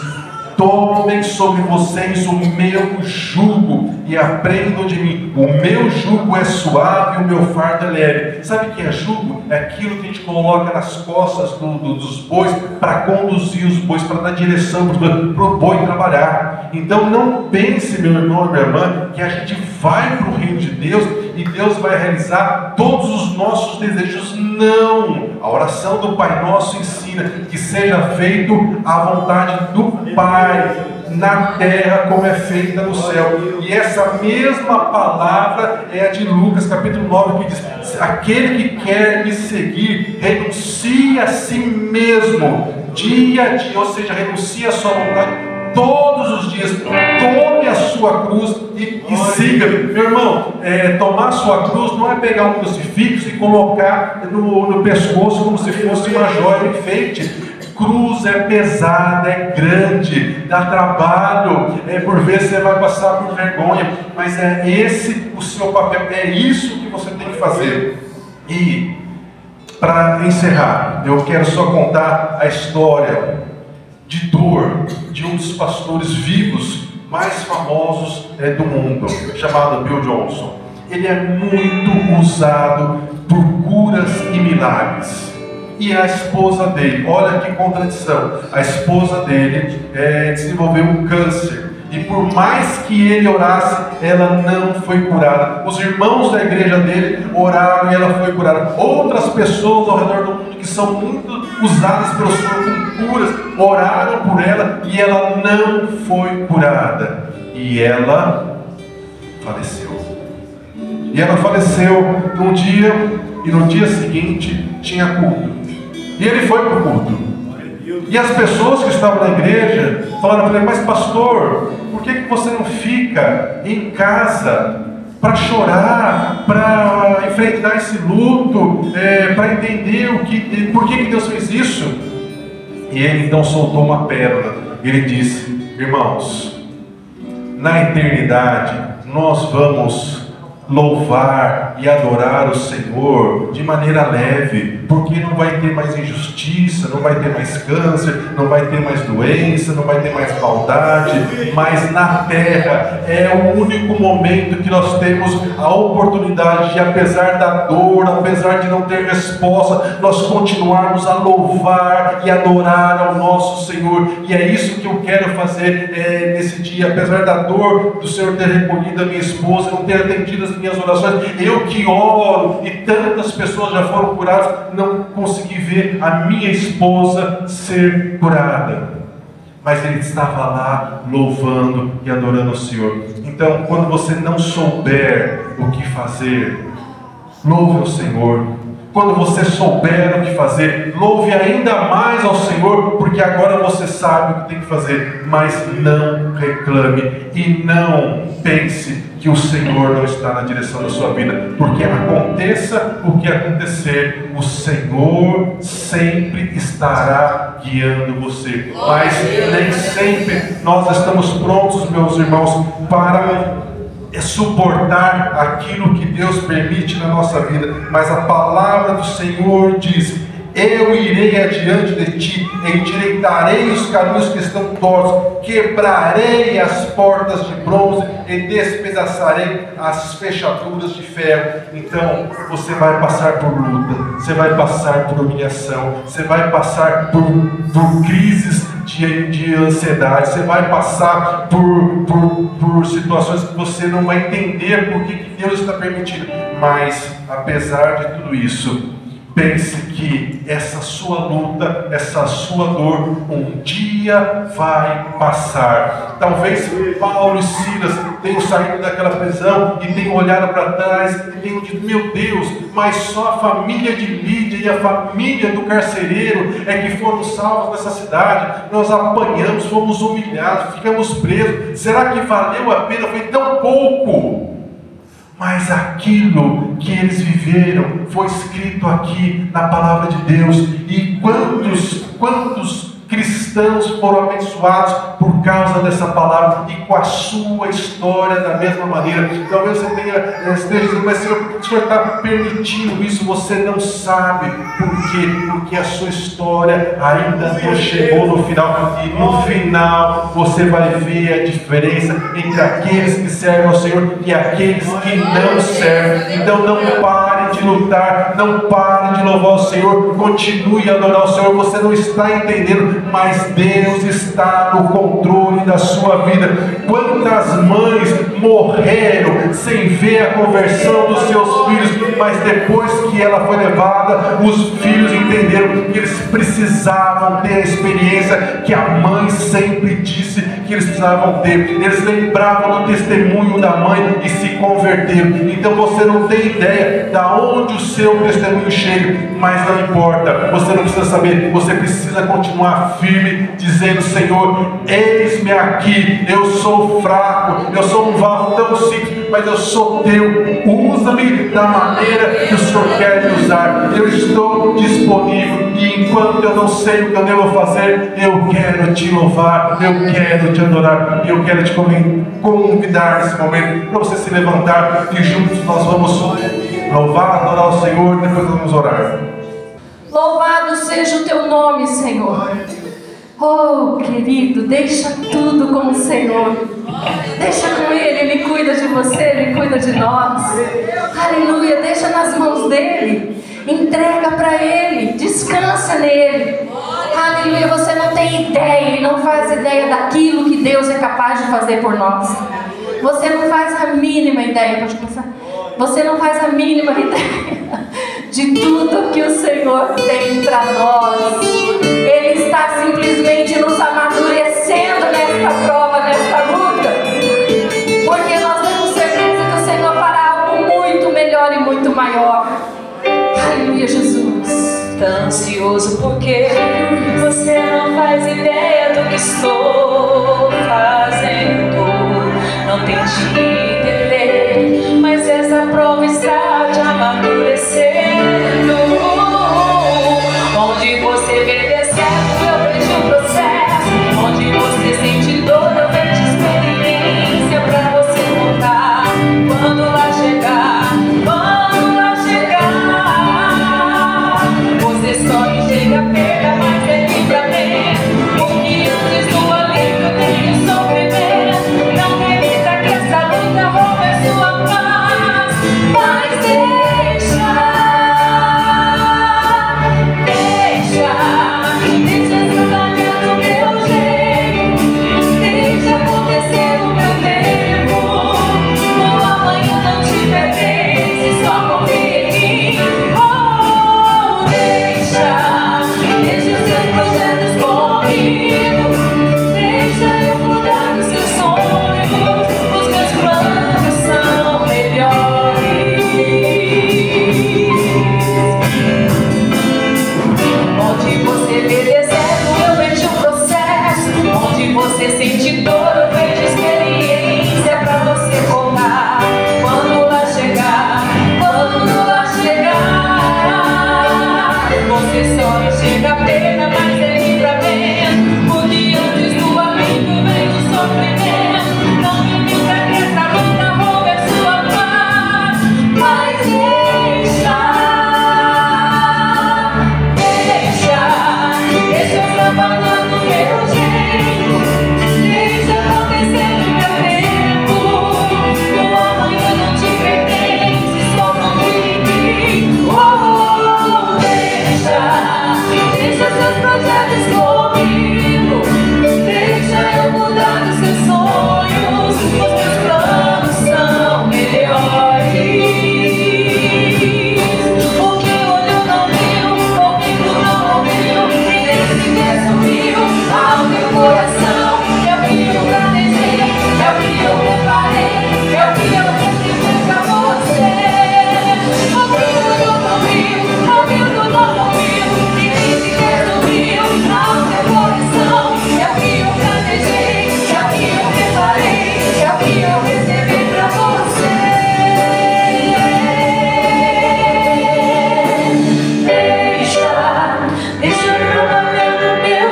tomem sobre vocês o meu jugo e aprendam de mim. O meu jugo é suave e o meu fardo é leve. Sabe o que é jugo? É aquilo que a gente coloca nas costas dos bois para conduzir os bois, para dar direção para o boi trabalhar. Então não pense, meu irmão e minha irmã, que a gente vai para o reino de Deus e Deus vai realizar todos os nossos desejos. Não! A oração do Pai Nosso ensina que seja feito a vontade do Pai, na terra como é feita no céu. E essa mesma palavra é a de Lucas capítulo 9, que diz: aquele que quer me seguir, renuncie a si mesmo, dia a dia, ou seja, renuncie a sua vontade todos os dias, tome a sua cruz e siga. Meu irmão, tomar a sua cruz não é pegar um crucifixo e colocar no pescoço como se fosse uma joia, enfeite. Cruz é pesada, é grande, dá trabalho, por vezes você vai passar por vergonha, mas é esse o seu papel, é isso que você tem que fazer. E para encerrar, eu quero só contar a história de dor de um dos pastores vivos mais famosos do mundo, chamado Bill Johnson. Ele é muito usado por curas e milagres. E a esposa dele, olha que contradição, a esposa dele desenvolveu um câncer. E por mais que ele orasse, ela não foi curada. Os irmãos da igreja dele oraram e ela foi curada. Outras pessoas ao redor do mundo que são muito usadas pelo Senhor com curas, oraram por ela e ela não foi curada. E ela faleceu. E ela faleceu num dia, e no dia seguinte tinha culto. E ele foi para o culto. E as pessoas que estavam na igreja falaram para ele: mas pastor, por que você não fica em casa para chorar, para enfrentar esse luto, para entender por que Deus fez isso? E ele então soltou uma pérola. Ele disse: irmãos, na eternidade nós vamos louvar e adorar o Senhor de maneira leve, porque não vai ter mais injustiça, não vai ter mais câncer, não vai ter mais doença, não vai ter mais maldade. Mas na terra é o único momento que nós temos a oportunidade de, apesar da dor, apesar de não ter resposta, nós continuarmos a louvar e adorar ao nosso Senhor. E é isso que eu quero fazer nesse dia. Apesar da dor do Senhor ter recolhido a minha esposa, não ter atendido as minhas orações, eu que oro e tantas pessoas já foram curadas, não consegui ver a minha esposa ser curada. Mas ele estava lá louvando e adorando o Senhor. Então, quando você não souber o que fazer, louve o Senhor. Quando você souber o que fazer, louve ainda mais ao Senhor, porque agora você sabe o que tem que fazer. Mas não reclame e não pense que o Senhor não está na direção da sua vida, porque aconteça o que acontecer, o Senhor sempre estará guiando você. Mas nem sempre nós estamos prontos, meus irmãos, para suportar aquilo que Deus permite na nossa vida, mas a palavra do Senhor diz: eu irei adiante de ti, endireitarei os caminhos que estão tortos, quebrarei as portas de bronze e despedaçarei as fechaduras de ferro. Então você vai passar por luta, você vai passar por humilhação, você vai passar por crises de ansiedade, você vai passar por situações que você não vai entender por que Deus está permitindo. Mas apesar de tudo isso, pense que essa sua luta, essa sua dor, um dia vai passar. Talvez Paulo e Silas tenham saído daquela prisão e tenham olhado para trás e tenham dito: meu Deus, mas só a família de Lídia e a família do carcereiro é que foram salvos nessa cidade. Nós apanhamos, fomos humilhados, ficamos presos. Será que valeu a pena? Foi tão pouco. Mas aquilo que eles viveram foi escrito aqui na palavra de Deus. E quantos cristãos foram abençoados por causa dessa palavra e com a sua história da mesma maneira. Talvez você esteja dizendo: mas o Senhor está permitindo isso. Você não sabe por quê? Porque a sua história ainda não chegou no final. E no final você vai ver a diferença entre aqueles que servem ao Senhor e aqueles que não servem. Então não pare de lutar, não pare de louvar o Senhor, continue a adorar o Senhor. Você não está entendendo, mas Deus está no controle da sua vida. Quantas mães morreram sem ver a conversão dos seus filhos, mas depois que ela foi levada, os filhos entenderam que eles precisavam ter a experiência que a mãe sempre disse que eles precisavam ter. Eles lembravam do testemunho da mãe e se converteram. Então você não tem ideia da onde o seu testemunho chega, mas não importa, você não precisa saber, você precisa continuar firme, dizendo: Senhor, eis-me aqui, eu sou fraco, eu sou um vaso tão simples, mas eu sou teu, usa-me da maneira que o Senhor quer me usar. Eu estou disponível, e enquanto eu não sei o que eu devo fazer, eu quero te louvar, eu quero te adorar, eu quero te convidar nesse momento para você se levantar e juntos nós vamos louvar, adorar o Senhor, e depois vamos orar. Louvado seja o teu nome, Senhor. Oh, querido, deixa tudo com o Senhor. Deixa com Ele, Ele cuida de você, Ele cuida de nós. Aleluia, deixa nas mãos dEle. Entrega para Ele, descansa nele. Aleluia, você não tem ideia e não faz ideia daquilo que Deus é capaz de fazer por nós. Você não faz a mínima ideia, pode começar? Você não faz a mínima ideia de tudo que o Senhor tem para nós. Ele está simplesmente nos amadurecendo nesta prova, nesta luta, porque nós temos certeza que o Senhor fará algo muito melhor e muito maior. Aleluia, Jesus. Tá ansioso porque você não faz ideia do que estou fazendo. Não tente entender, mas essa prova está te amadurecendo. Onde você vê deserto, eu vejo o processo. Onde você sente dor, eu vejo experiência pra você voltar. Quando lá chegar, você só me chega a pegar.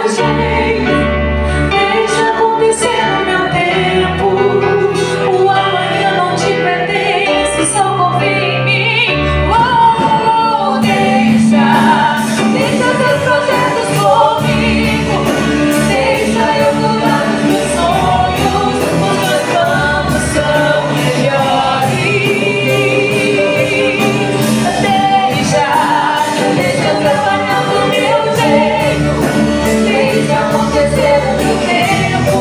jeito, deixa acontecer no meu tempo. O amanhã não te pertence, só confia em mim. Oh, deixa teus projetos comigo, deixa eu cuidar dos meus sonhos. Os meus planos são melhores. Deixa eu trabalhar do meu jeito, deixa acontecer no meu tempo.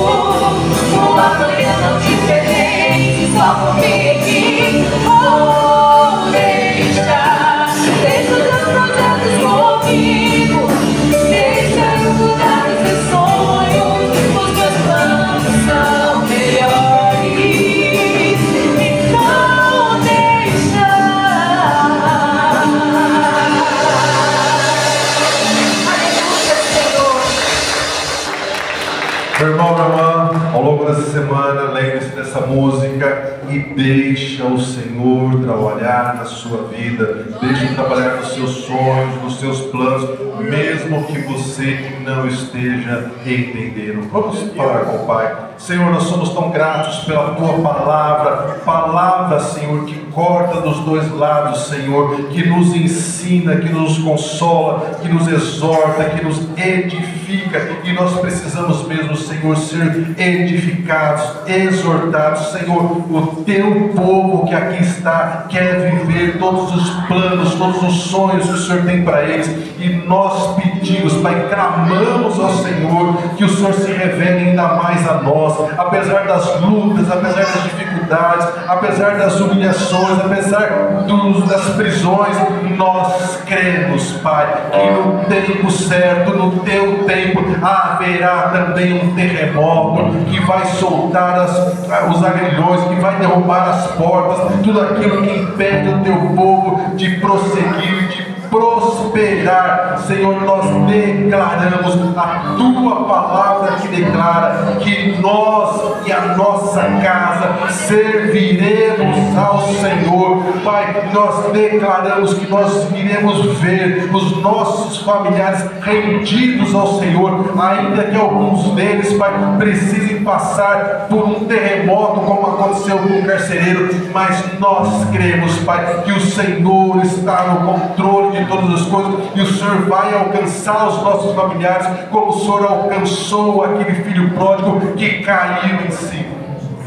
O amanhã não te pertence, só confia em mim. Oh, deixa os teus projetos comigo, deixa eu cuidar dos meus sonhos. Os meus planos são melhores, então deixa. Meu irmão, minha irmã, ao longo dessa semana, lembre-se dessa música e deixa o Senhor trabalhar na sua vida, deixa Ele trabalhar nos seus sonhos, nos seus planos, mesmo que você não esteja entendendo. Vamos falar com o Pai. Senhor, nós somos tão gratos pela Tua palavra, Senhor, que corta dos dois lados, Senhor, que nos ensina, que nos consola, que nos exorta, que nos edifica, e nós precisamos mesmo, Senhor, ser edificados, exortados. Senhor, o Teu povo que aqui está quer viver todos os planos, todos os sonhos que o Senhor tem para eles, e nós pedimos, Pai, clamamos ao Senhor que o Senhor se revele ainda mais a nós, apesar das lutas, apesar das dificuldades, apesar das humilhações, apesar das prisões. Nós cremos, Pai, que no tempo certo, no Teu tempo, haverá também um terremoto que vai soltar os aguilhões, que vai derrubar as portas, tudo aquilo que impede o Teu povo de prosseguir, de prosperar. Senhor, nós declaramos a Tua palavra que declara que nós e a nossa casa serviremos ao Senhor. Pai, nós declaramos que nós iremos ver os nossos familiares rendidos ao Senhor, ainda que alguns deles, Pai, precisem passar por um terremoto como aconteceu com o carcereiro, mas nós cremos, Pai, que o Senhor está no controle de todas as coisas, e o Senhor vai alcançar os nossos familiares como o Senhor alcançou aquele filho pródigo que caiu em si.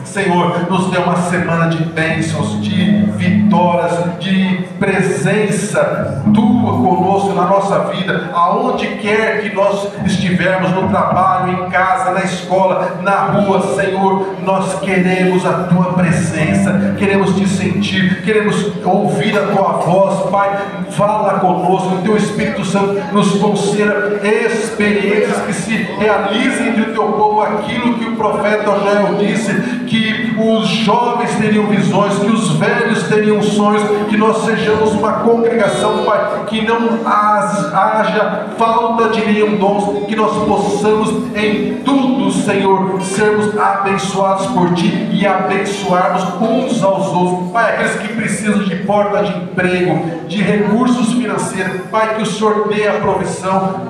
Senhor, nos dê uma semana de bênçãos, de vitórias, de presença Tua conosco na nossa vida, aonde quer que nós estivermos, no trabalho, em casa, na escola, na rua. Senhor, nós queremos a Tua presença, queremos Te sentir, queremos ouvir a Tua voz. Pai, fala conosco, o Teu Espírito Santo nos conceda experiências que se realizem entre o Teu povo, aquilo que o profeta Joel disse, que os jovens teriam visões, que os velhos teriam sonhos, que nós sejamos uma congregação, Pai, que não haja falta de nenhum dom, que nós possamos em tudo, Senhor, sermos abençoados por Ti e abençoarmos uns aos outros. Pai, aqueles que precisam de porta de emprego, de recursos financeiros, Pai, que o Senhor dê a provisão,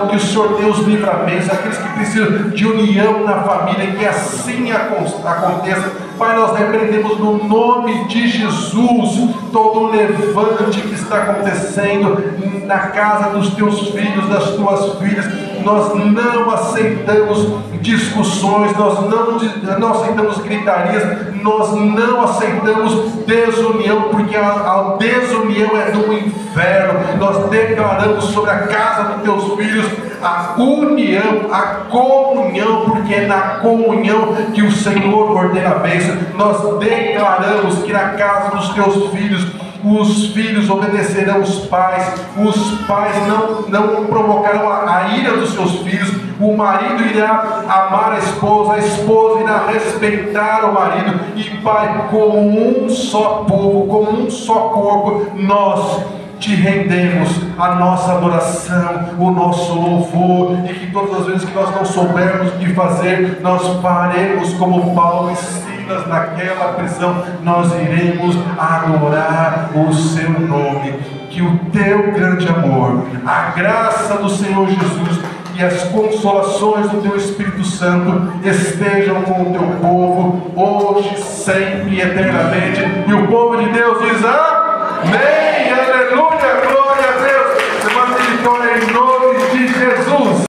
que o Senhor dê os livramentos, aqueles que precisam de união na família, que assim aconteça. Pai, nós repreendemos no nome de Jesus todo o levante que está acontecendo na casa dos Teus filhos, das Tuas filhas. Nós não aceitamos discussões, nós não aceitamos gritarias, nós não aceitamos desunião, porque a desunião é do inferno. Nós declaramos sobre a casa dos Teus filhos a união, a comunhão, porque é na comunhão que o Senhor ordena a bênção. Nós declaramos que na casa dos Teus filhos, os filhos obedecerão os pais não provocarão a ira dos seus filhos, o marido irá amar a esposa irá respeitar o marido, e Pai, como um só povo, como um só corpo, nós Te rendemos a nossa adoração, o nosso louvor, e que todas as vezes que nós não soubermos o que fazer, nós faremos como Paulo e Silas naquela prisão, nós iremos adorar o Seu nome. Que o Teu grande amor, a graça do Senhor Jesus e as consolações do Teu Espírito Santo estejam com o Teu povo, hoje, sempre e eternamente. E o povo de Deus diz amém, aleluia, glória a Deus. Semana de vitória em nome